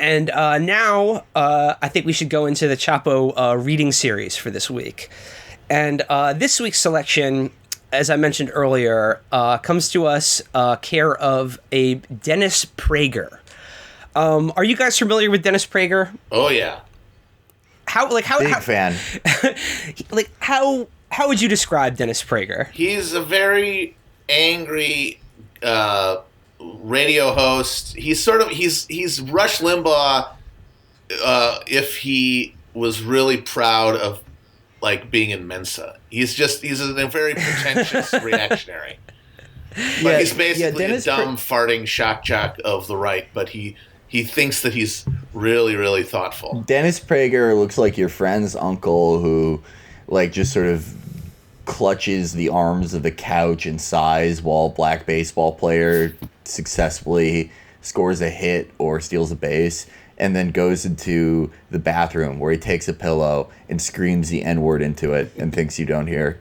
And now I think we should go into the Chapo reading series for this week. And this week's selection, as I mentioned earlier, comes to us care of a Dennis Prager. Are you guys familiar with Dennis Prager? Oh yeah. Big fan. How would you describe Dennis Prager? He's a very angry radio host. He's Rush Limbaugh if he was really proud of like being in Mensa. He's a very pretentious reactionary. But he's basically a dumb farting shock jock of the right, but he thinks that he's really, really thoughtful. Dennis Prager looks like your friend's uncle who like just sort of clutches the arms of the couch and sighs while a black baseball player successfully scores a hit or steals a base, and then goes into the bathroom where he takes a pillow and screams the N-word into it and thinks you don't hear.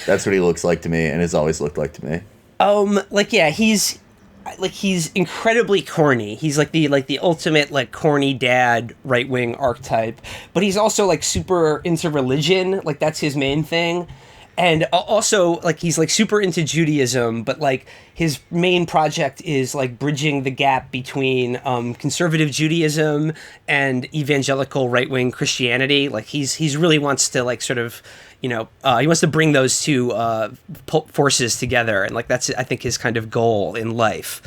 That's what he looks like to me, and has always looked like to me. He's incredibly corny. He's like the ultimate like corny dad right-wing archetype, but he's also like super into religion. Like that's his main thing. And also, like, he's, like, super into Judaism, but, like, his main project is, like, bridging the gap between conservative Judaism and evangelical right-wing Christianity. Like, he's really wants to, like, sort of, he wants to bring those two forces together. And, like, that's, I think, his kind of goal in life.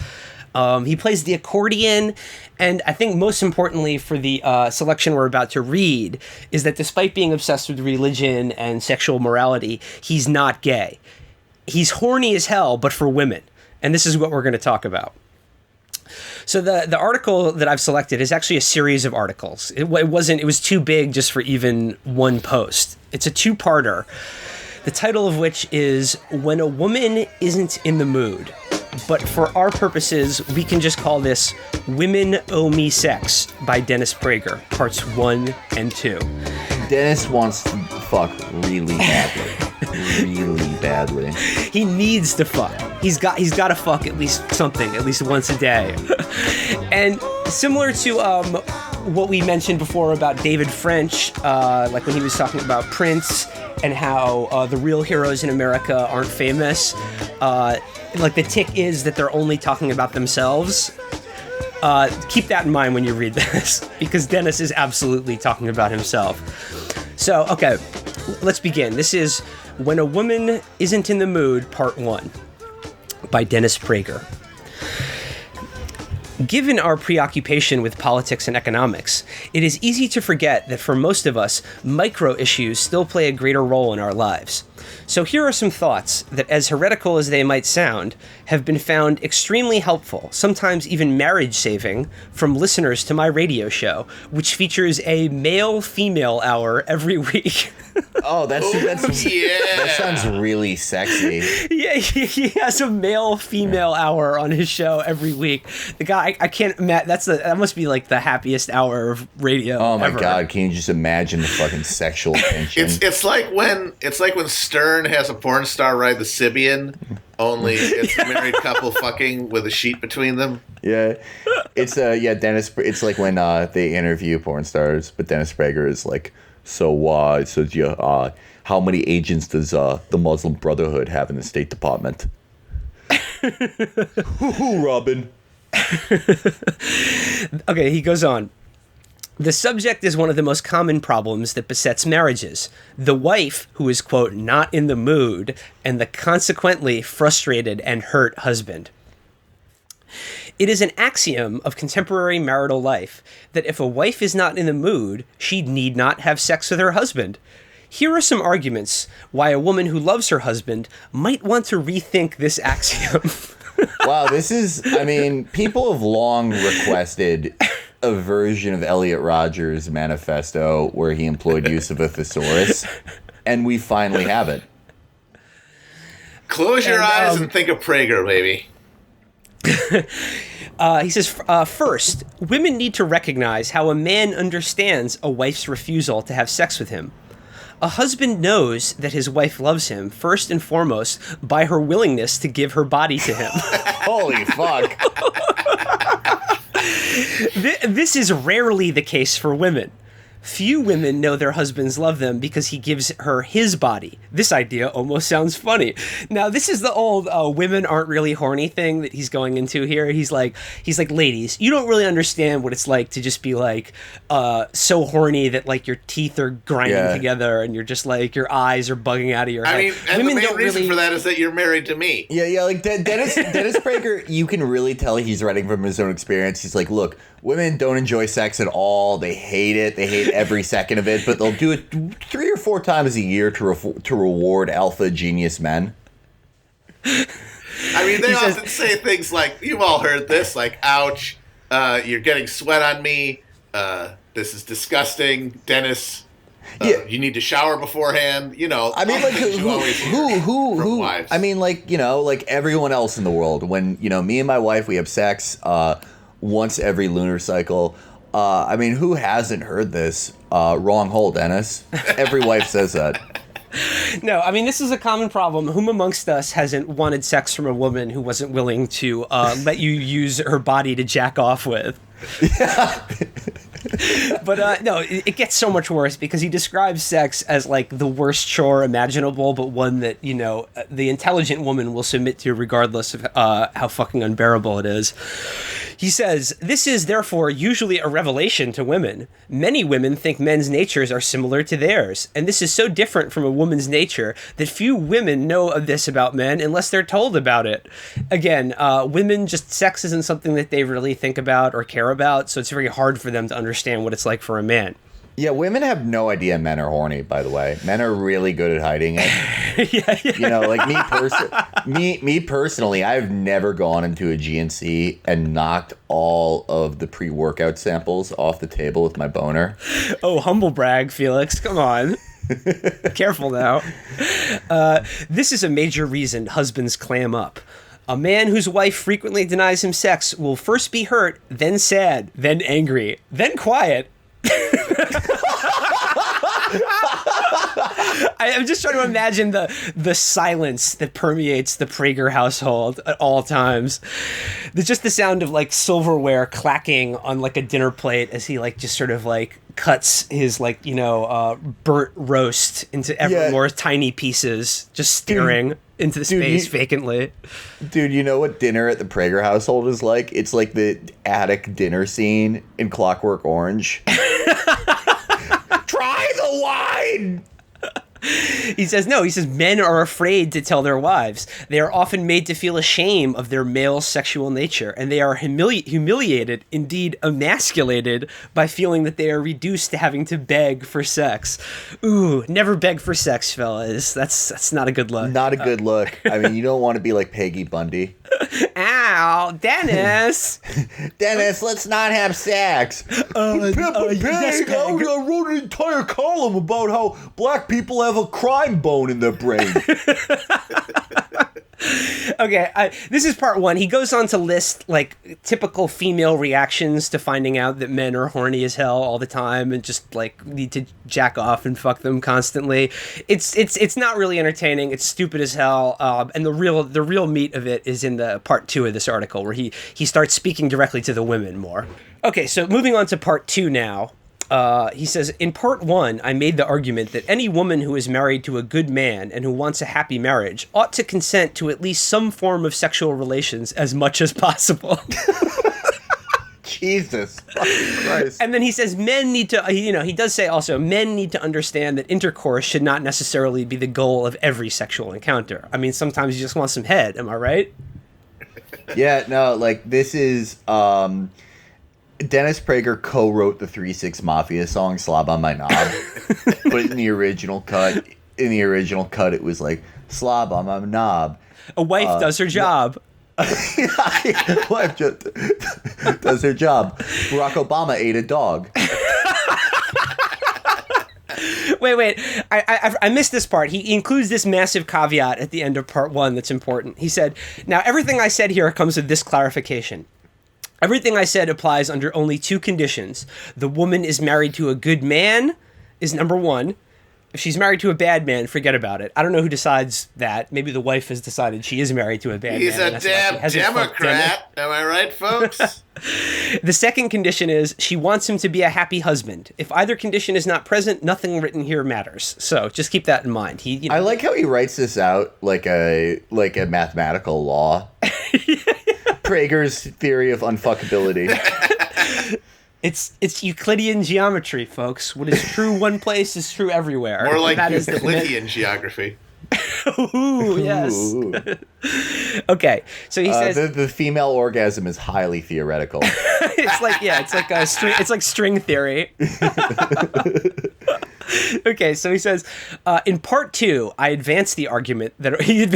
He plays the accordion, and I think most importantly for the selection we're about to read is that despite being obsessed with religion and sexual morality, he's not gay. He's horny as hell, but for women, and this is what we're going to talk about. So the article that I've selected is actually a series of articles. It was too big just for even one post. It's a two-parter, the title of which is When a Woman Isn't in the Mood. But for our purposes, we can just call this Women Owe Me Sex by Dennis Prager, parts 1 and 2. Dennis wants to fuck really badly. Really badly. He needs to fuck. He's got to fuck at least once a day. And similar to what we mentioned before about David French, like when he was talking about Prince and how the real heroes in America aren't famous, like the tick is that they're only talking about themselves. Keep that in mind when you read this, because Dennis is absolutely talking about himself. So, okay, let's begin. This is When a Woman Isn't in the Mood, Part 1, by Dennis Prager. Given our preoccupation with politics and economics, it is easy to forget that for most of us, micro-issues still play a greater role in our lives. So here are some thoughts that, as heretical as they might sound, have been found extremely helpful, sometimes even marriage-saving, from listeners to my radio show, which features a male-female hour every week. Oh, that sounds really sexy. Yeah, he has a male-female hour on his show every week. The guy, I can't imagine, that must be like the happiest hour of radio Oh my ever. God, can you just imagine the fucking sexual tension? It's like when Stern has a porn star ride the Sibian, only it's a married couple fucking with a sheet between them. Yeah, it's Dennis. It's like when they interview porn stars, but Dennis Prager is like, how many agents does the Muslim Brotherhood have in the State Department? Hoo-hoo, Robin. Okay, he goes on. The subject is one of the most common problems that besets marriages. The wife who is, quote, not in the mood, and the consequently frustrated and hurt husband. It is an axiom of contemporary marital life that if a wife is not in the mood, she need not have sex with her husband. Here are some arguments why a woman who loves her husband might want to rethink this axiom. Wow, people have long requested a version of Elliot Rodgers' manifesto where he employed use of a thesaurus, and we finally have it. Close your eyes and think of Prager, baby. He says, first, women need to recognize how a man understands a wife's refusal to have sex with him. A husband knows that his wife loves him, first and foremost, by her willingness to give her body to him. Holy fuck. This is rarely the case for women. Few women know their husbands love them because he gives her his body. This idea almost sounds funny. Now, this is the old women aren't really horny thing that he's going into here. He's like, ladies, you don't really understand what it's like to just be like so horny that like your teeth are grinding together and you're just like your eyes are bugging out of your head. I mean, and women the main reason for that is that you're married to me. Yeah, like Dennis Prager, you can really tell he's writing from his own experience. He's like, look, women don't enjoy sex at all. They hate it. They hate every second of it, but they'll do it 3 or 4 times a year to reward alpha genius men. I mean, they often say things like, you've all heard this, like, ouch, you're getting sweat on me, this is disgusting, Dennis, you need to shower beforehand, you know. I mean, like, who I mean, like, you know, like everyone else in the world, when, you know, me and my wife, we have sex once every lunar cycle. I mean, who hasn't heard this? Wrong hole, Dennis. Every wife says that. No, I mean, this is a common problem. Whom amongst us hasn't wanted sex from a woman who wasn't willing to let you use her body to jack off with? Yeah. But no, it gets so much worse because he describes sex as like the worst chore imaginable, but one that, you know, the intelligent woman will submit to regardless of how fucking unbearable it is. He says, this is therefore usually a revelation to women. Many women think men's natures are similar to theirs, and this is so different from a woman's nature that few women know of this about men unless they're told about it. Again, women, just sex isn't something that they really think about or care about, so it's very hard for them to understand what it's like for a man. Yeah, women have no idea men are horny, by the way. Men are really good at hiding it. Yeah. You know, like me personally, I've never gone into a GNC and knocked all of the pre-workout samples off the table with my boner. Oh, humble brag, Felix. Come on. Careful now. This is a major reason husbands clam up. A man whose wife frequently denies him sex will first be hurt, then sad, then angry, then quiet. I'm just trying to imagine the silence that permeates the Prager household at all times. There's just the sound of like silverware clacking on like a dinner plate as he like just sort of like cuts his like, you know, burnt roast into ever more tiny pieces, just staring into the space vacantly. Dude, you know what dinner at the Prager household is like? It's like the attic dinner scene in Clockwork Orange. Try the wine! He says men are afraid to tell their wives. They are often made to feel ashamed of their male sexual nature, and they are humiliated, indeed emasculated, by feeling that they are reduced to having to beg for sex. Ooh, never beg for sex, fellas. That's not a good look. Not a good look. I mean, you don't want to be like Peggy Bundy. Ow, Dennis! Dennis, let's not have sex. Yes, I wrote an entire column about how black people have a crime bone in their brain. Okay, this is part 1. He goes on to list like typical female reactions to finding out that men are horny as hell all the time and just like need to jack off and fuck them constantly. It's not really entertaining. It's stupid as hell. And the real meat of it is in the part 2 of this article where he starts speaking directly to the women more. Okay, so moving on to part 2 now. He says, in part 1, I made the argument that any woman who is married to a good man and who wants a happy marriage ought to consent to at least some form of sexual relations as much as possible. Jesus fucking Christ. And then he says men need to, you know, he does say also men need to understand that intercourse should not necessarily be the goal of every sexual encounter. I mean, sometimes you just want some head. Am I right? Yeah, no, like this is, Dennis Prager co-wrote the 3-6 Mafia song "Slob on My Knob," but in the original cut, it was like "Slob on My Knob." A wife does her job. Wife just does her job. Barack Obama ate a dog. Wait. I missed this part. He includes this massive caveat at the end of part 1 that's important. He said, now everything I said here comes with this clarification. Everything I said applies under only 2 conditions. The woman is married to a good man is number 1, If she's married to a bad man, forget about it. I don't know who decides that. Maybe the wife has decided she is married to a bad He's man. a damn Democrat. Am I right, folks? The second condition is she wants him to be a happy husband. If either condition is not present, nothing written here matters. So just keep that in mind. I like how he writes this out like a mathematical law. Prager's theory of unfuckability. It's Euclidean geometry, folks. What is true one place is true everywhere. More like that Euclidean geography. Ooh, yes. Ooh. Okay, so he says the female orgasm is highly theoretical. it's like string theory. Okay, so he says in part 2, I advance the argument that he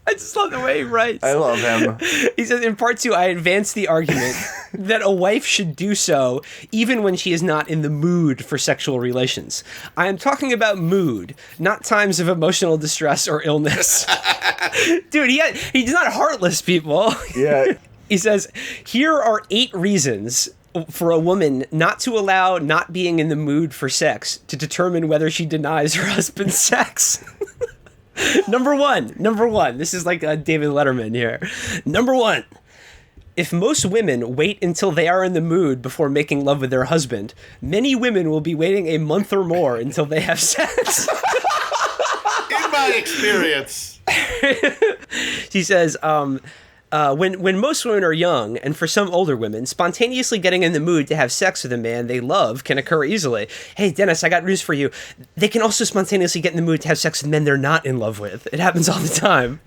I just love the way he writes. I love him. He says, in part 2, I advance the argument that a wife should do so even when she is not in the mood for sexual relations. I am talking about mood, not times of emotional distress or illness. Dude, he's not heartless, people. Yeah. He says, here are 8 reasons for a woman not to allow not being in the mood for sex to determine whether she denies her husband sex. Number one. This is like David Letterman here. Number 1. If most women wait until they are in the mood before making love with their husband, many women will be waiting a month or more until they have sex. In my experience. He says, when most women are young, and for some older women, spontaneously getting in the mood to have sex with a man they love can occur easily. Hey, Dennis, I got news for you. They can also spontaneously get in the mood to have sex with men they're not in love with. It happens all the time.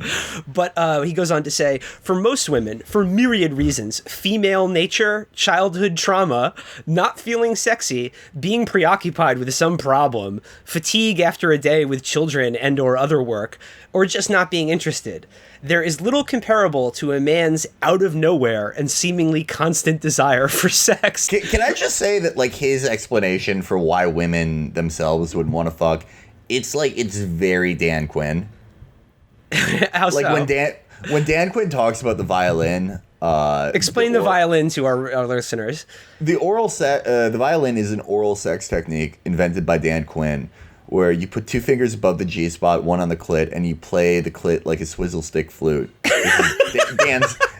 But he goes on to say, for most women, for myriad reasons, female nature, childhood trauma, not feeling sexy, being preoccupied with some problem, fatigue after a day with children and or other work, or just not being interested, there is little comparable to a man's out of nowhere and seemingly constant desire for sex. Can I just say that, like, his explanation for why women themselves would want to fuck, it's very Dan Quinn. How so? Like, when Dan Quinn talks about the violin... Explain the violin to our listeners. The violin is an oral sex technique invented by Dan Quinn, where you put 2 fingers above the G-spot, one on the clit, and you play the clit like a swizzle stick flute.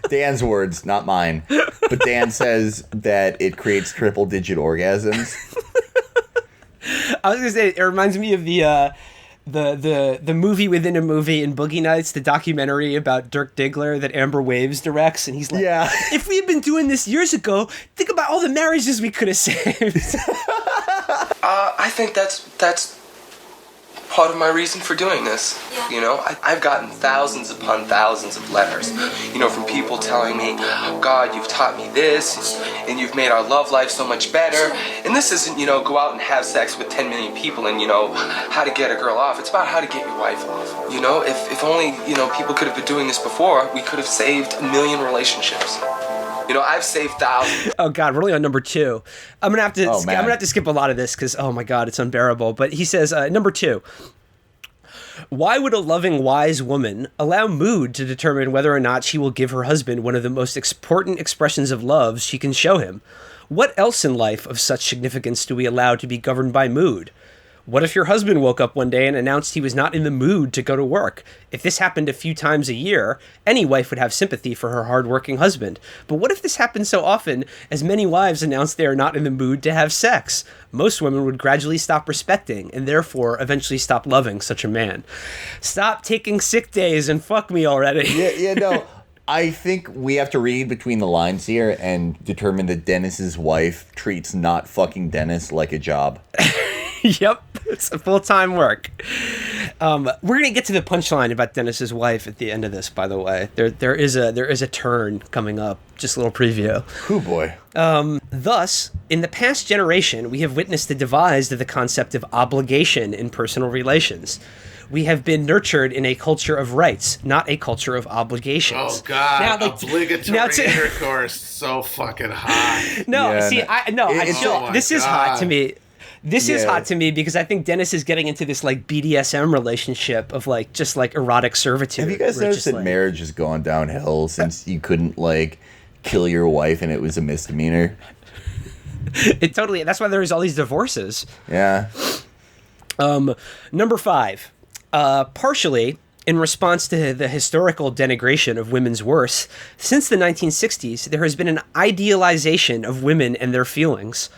Dan's words, not mine. But Dan says that it creates triple-digit orgasms. I was gonna say, it reminds me of the movie within a movie in Boogie Nights, the documentary about Dirk Diggler that Amber Waves directs, and he's like, yeah. If we had been doing this years ago, think about all the marriages we could have saved. I think that's part of my reason for doing this. Yeah. You know, I've gotten thousands upon thousands of letters, you know, from people telling me, God, you've taught me this, and you've made our love life so much better. And this isn't, you know, go out and have sex with 10 million people and, you know, how to get a girl off. It's about how to get your wife off. You know, if only, you know, people could have been doing this before, we could have saved 1 million relationships. You know, I've saved thousands. Oh God, we're only on number 2. I'm gonna have to skip a lot of this because, oh my God, it's unbearable. But he says, number 2. Why would a loving, wise woman allow mood to determine whether or not she will give her husband one of the most important expressions of love she can show him? What else in life of such significance do we allow to be governed by mood? What if your husband woke up one day and announced he was not in the mood to go to work? If this happened a few times a year, any wife would have sympathy for her hard-working husband. But what if this happened so often as many wives announce they are not in the mood to have sex? Most women would gradually stop respecting and therefore eventually stop loving such a man. Stop taking sick days and fuck me already. No. I think we have to read between the lines here and determine that Dennis's wife treats not fucking Dennis like a job. Yep, it's a full-time work. We're gonna get to the punchline about Dennis's wife at the end of this. By the way, there is a turn coming up. Just a little preview. Oh boy. Thus, in the past generation, we have witnessed the demise of the concept of obligation in personal relations. We have been nurtured in a culture of rights, not a culture of obligations. Oh God! Obligatory intercourse, so fucking hot. No, yeah, see, this is hot to me. This is Yeah. hot to me because I think Dennis is getting into this like BDSM relationship of like just like erotic servitude. Have you guys where it's noticed that marriage has gone downhill since you couldn't like kill your wife and it was a misdemeanor? It totally. That's why there's all these divorces. Yeah. Number 5, partially in response to the historical denigration of women's worth, since the 1960s, there has been an idealization of women and their feelings.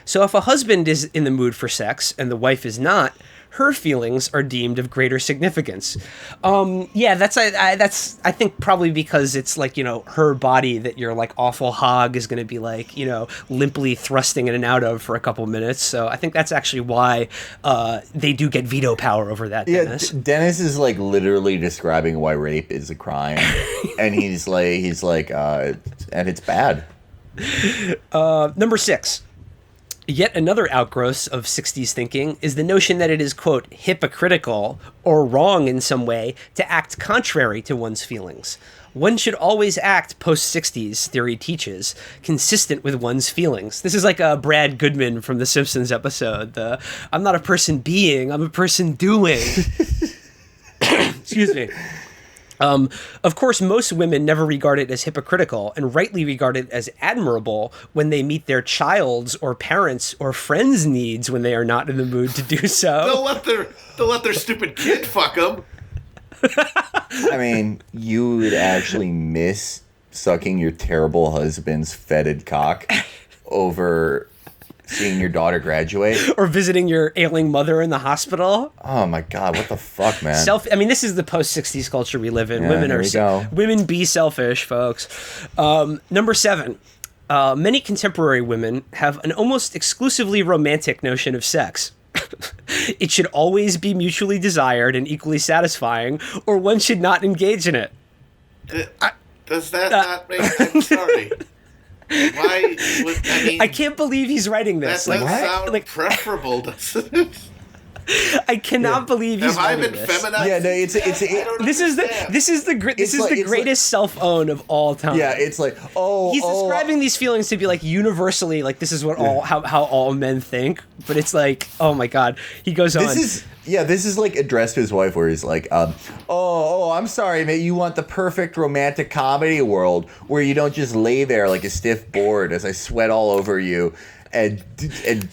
So if a husband is in the mood for sex and the wife is not, her feelings are deemed of greater significance. Yeah, that's I think probably because it's like, her body that your like awful hog is going to be like, limply thrusting in and out of for a couple minutes. So I think that's actually why they do get veto power over that, Dennis. Yeah, Dennis is like literally describing why rape is a crime. And he's like, and it's bad. Number 6. Yet another outgrowth of 60s thinking is the notion that it is, quote, hypocritical or wrong in some way to act contrary to one's feelings. One should always act, post-60s theory teaches, consistent with one's feelings. This is like a Brad Goodman from the Simpsons episode. I'm not a person being, I'm a person doing. Excuse me. Of course, most women never regard it as hypocritical and rightly regard it as admirable when they meet their child's or parents' or friends' needs when they are not in the mood to do so. They'll let their stupid kid fuck them. I mean, you would actually miss sucking your terrible husband's fetid cock over seeing your daughter graduate. Or visiting your ailing mother in the hospital. Oh my God, what the fuck, man? This is the post-60s culture we live in. Yeah, women be selfish, folks. Number 7. Many contemporary women have an almost exclusively romantic notion of sex. It should always be mutually desired and equally satisfying, or one should not engage in it. Does that not make... I'm sorry. Why would, I can't believe he's writing this. That sound preferable, doesn't it? I cannot believe he's writing this. Have I been feminized? Yeah, no, this is the greatest self-own of all time. Yeah, it's like, he's describing these feelings to be like universally like this is what how all men think, but it's like, oh my God, he goes on. This is like addressed to his wife where he's like, I'm sorry, mate, you want the perfect romantic comedy world where you don't just lay there like a stiff board as I sweat all over you and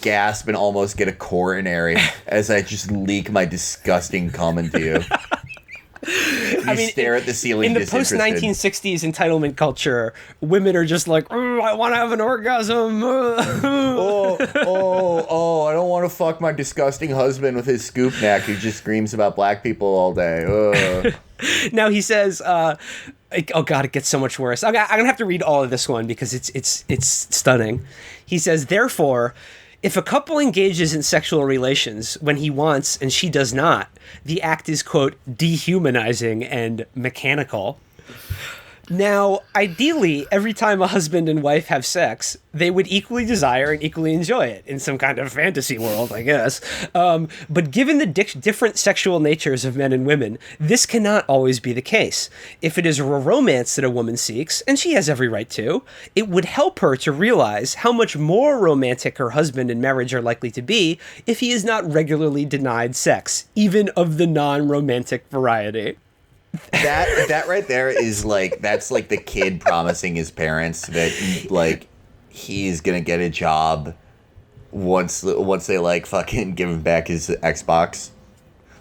gasp and almost get a coronary as I just leak my disgusting cum into you. Stare at the ceiling. In the post-1960s entitlement culture, women are just like, I want to have an orgasm. I don't want to fuck my disgusting husband with his scoop neck who just screams about black people all day. Now he says, oh God, it gets so much worse. I'm gonna have to read all of this one because it's stunning. He says, therefore, if a couple engages in sexual relations when he wants and she does not, the act is, quote, dehumanizing and mechanical. Now, ideally, every time a husband and wife have sex, they would equally desire and equally enjoy it in some kind of fantasy world, I guess. But given the different sexual natures of men and women, this cannot always be the case. If it is a romance that a woman seeks, and she has every right to, it would help her to realize how much more romantic her husband and marriage are likely to be if he is not regularly denied sex, even of the non-romantic variety. That right there is like, that's like the kid promising his parents that like he's gonna get a job once they like fucking give him back his Xbox.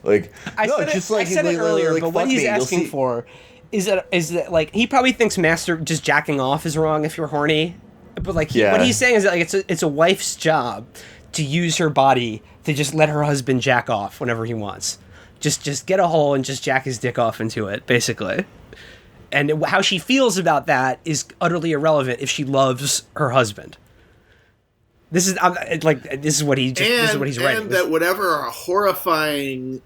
Like I said it earlier, but what he's asking for is that like he probably thinks just jacking off is wrong if you're horny, but like what he's saying is that like it's a wife's job to use her body to just let her husband jack off whenever he wants. Just get a hole and just jack his dick off into it, basically. And how she feels about that is utterly irrelevant if she loves her husband. This is what he's writing. And that whatever horrifying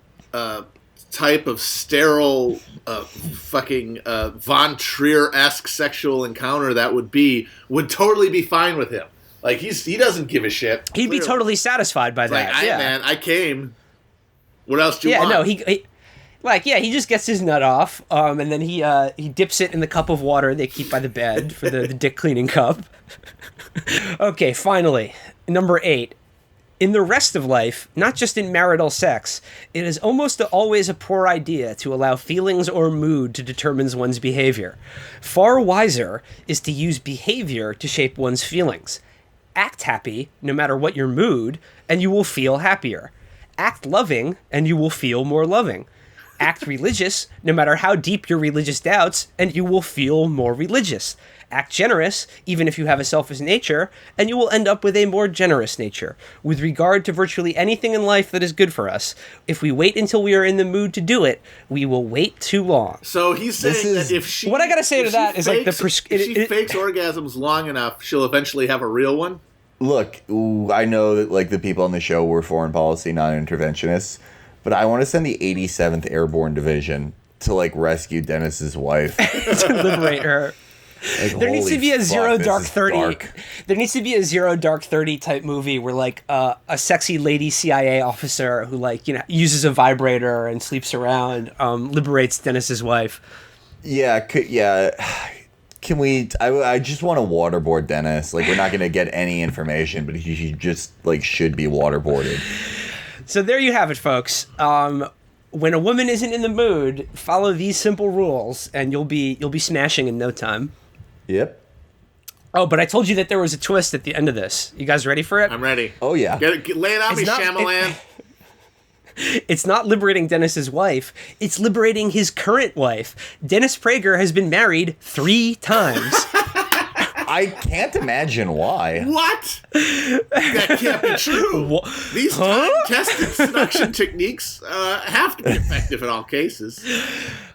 type of sterile, fucking Von Trier-esque sexual encounter that would totally be fine with him. Like he doesn't give a shit. He'd be totally satisfied by that. Like, man, I came. What else do you want? Yeah, no, he just gets his nut off, and then he dips it in the cup of water they keep by the bed for the dick cleaning cup. Okay, finally, number 8. In the rest of life, not just in marital sex, it is almost always a poor idea to allow feelings or mood to determine one's behavior. Far wiser is to use behavior to shape one's feelings. Act happy, no matter what your mood, and you will feel happier. Act loving, and you will feel more loving. Act religious, no matter how deep your religious doubts, and you will feel more religious. Act generous, even if you have a selfish nature, and you will end up with a more generous nature. With regard to virtually anything in life that is good for us, if we wait until we are in the mood to do it, we will wait too long. So he's saying that if she... What I gotta say to that is, like, the... if she fakes orgasms long enough, she'll eventually have a real one? Look, I know that like the people on the show were foreign policy non-interventionists, but I want to send the 87th Airborne Division to like rescue Dennis's wife. To liberate her. Like, There needs to be a Zero Dark 30. Dark. There needs to be a Zero Dark 30 type movie where like a sexy lady CIA officer who like, you know, uses a vibrator and sleeps around liberates Dennis's wife. Yeah, Can we? I just want to waterboard Dennis. Like, we're not going to get any information, but he just like should be waterboarded. So there you have it, folks. When a woman isn't in the mood, follow these simple rules, and you'll be smashing in no time. Yep. Oh, but I told you that there was a twist at the end of this. You guys ready for it? I'm ready. Oh yeah. Lay it on It's me, not- Shyamalan. It's not liberating Dennis's wife. It's liberating his current wife. Dennis Prager has been married 3 times. I can't imagine why. What? That can't be true. These time-tested seduction techniques have to be effective in all cases.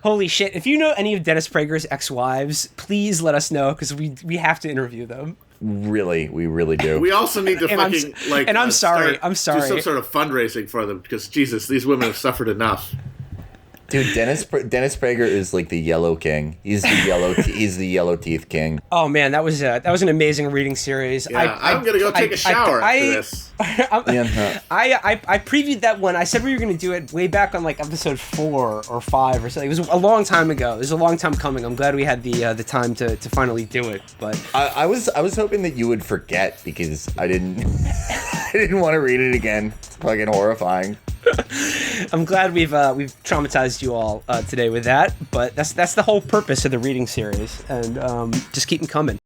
Holy shit. If you know any of Dennis Prager's ex-wives, please let us know, because we have to interview them. Really, we really do. We also need to fucking like. And I'm sorry. Do some sort of fundraising for them because Jesus, these women have suffered enough. Dude, Dennis Prager is like the Yellow King. He's the yellow teeth king. Oh man, that was an amazing reading series. Yeah, I'm gonna go take a shower after this. I previewed that one. I said we were going to do it way back on like episode 4 or 5 or something. It was a long time ago. It was a long time coming. I'm glad we had the time to finally do it. But I was hoping that you would forget because I didn't I didn't want to read it again. It's fucking horrifying. I'm glad we've traumatized you all today with that. But that's the whole purpose of the reading series, and just keep them coming.